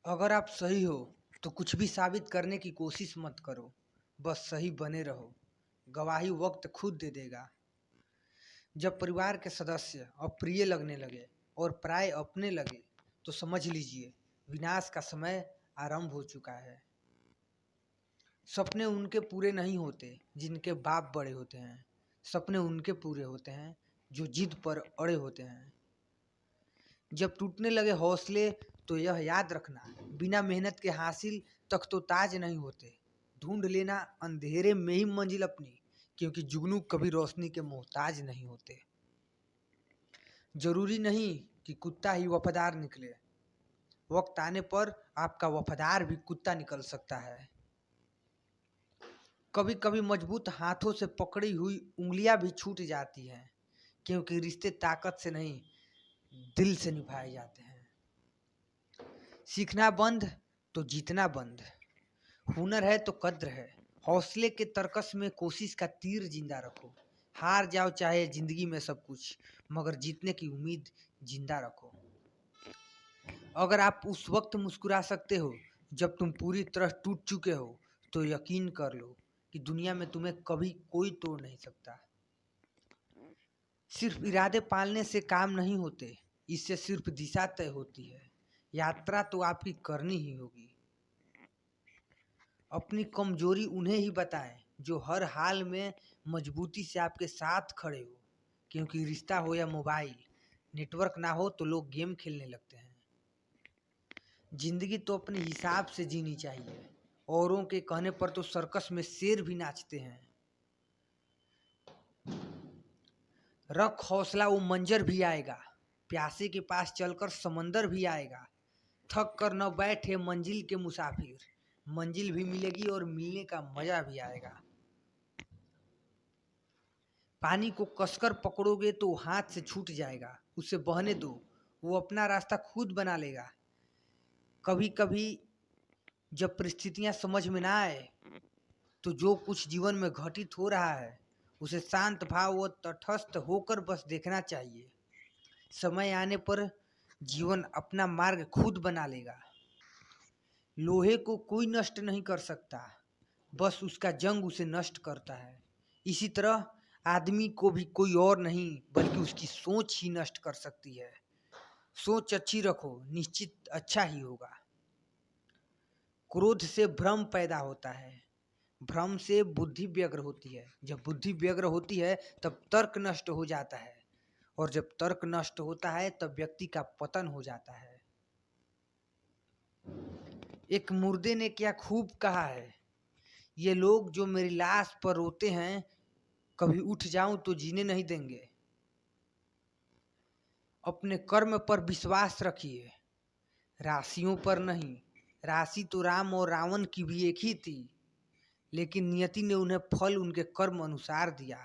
अगर आप सही हो तो कुछ भी साबित करने की कोशिश मत करो, बस सही बने रहो। गवाही वक्त खुद दे देगा। जब परिवार के सदस्य अप्रिय लगने लगे और प्राय अपने लगे तो समझ लीजिए विनाश का समय आरंभ हो चुका है। सपने उनके पूरे नहीं होते जिनके बाप बड़े होते हैं। सपने उनके पूरे होते हैं जो जिद पर अड़े होते हैं। जब टूटने लगे हौसले तो यह याद रखना, बिना मेहनत के हासिल तक तो ताज नहीं होते। ढूंढ लेना अंधेरे में ही मंजिल अपनी, क्योंकि जुगनू कभी रोशनी के मोहताज नहीं होते। जरूरी नहीं कि कुत्ता ही वफादार निकले, वक्त आने पर आपका वफादार भी कुत्ता निकल सकता है। कभी कभी मजबूत हाथों से पकड़ी हुई उंगलियां भी छूट जाती हैं, क्योंकि रिश्ते ताकत से नहीं दिल से निभाए जाते हैं। सीखना बंद तो जीतना बंद। हुनर है तो कद्र है। हौसले के तरकस में कोशिश का तीर जिंदा रखो। हार जाओ चाहे जिंदगी में सब कुछ, मगर जीतने की उम्मीद जिंदा रखो। अगर आप उस वक्त मुस्कुरा सकते हो जब तुम पूरी तरह टूट चुके हो, तो यकीन कर लो कि दुनिया में तुम्हें कभी कोई तोड़ नहीं सकता। सिर्फ इरादे पालने से काम नहीं होते, इससे सिर्फ दिशा तय होती है। यात्रा तो आपकी करनी ही होगी। अपनी कमजोरी उन्हें ही बताएं जो हर हाल में मजबूती से आपके साथ खड़े हो, क्योंकि रिश्ता हो या मोबाइल, नेटवर्क ना हो तो लोग गेम खेलने लगते हैं। जिंदगी तो अपने हिसाब से जीनी चाहिए। औरों के कहने पर तो सर्कस में शेर भी नाचते हैं। रख हौसला, वो मंजर भी आएगा। प्यासे के पास चलकर समंदर भी आएगा। थक कर न बैठे मंजिल के मुसाफिर, मंजिल भी मिलेगी और मिलने का मजा भी आएगा। पानी को कसकर पकड़ोगे तो हाथ से छूट जाएगा, उसे बहने दो, वो अपना रास्ता खुद बना लेगा। कभी कभी जब परिस्थितियां समझ में ना आए तो जो कुछ जीवन में घटित हो रहा है उसे शांत भाव व तटस्थ होकर बस देखना चाहिए। समय आने पर जीवन अपना मार्ग खुद बना लेगा। लोहे को कोई नष्ट नहीं कर सकता, बस उसका जंग उसे नष्ट करता है। इसी तरह आदमी को भी कोई और नहीं बल्कि उसकी सोच ही नष्ट कर सकती है। सोच अच्छी रखो, निश्चित अच्छा ही होगा। क्रोध से भ्रम पैदा होता है, भ्रम से बुद्धि व्यग्र होती है। जब बुद्धि व्यग्र होती है तब तर्क नष्ट हो जाता है, और जब तर्क नष्ट होता है तब व्यक्ति का पतन हो जाता है। एक मुर्दे ने क्या खूब कहा है, ये लोग जो मेरी लाश पर रोते हैं, कभी उठ जाऊं तो जीने नहीं देंगे। अपने कर्म पर विश्वास रखिए, राशियों पर नहीं। राशि तो राम और रावण की भी एक ही थी, लेकिन नियति ने उन्हें फल उनके कर्म अनुसार दिया।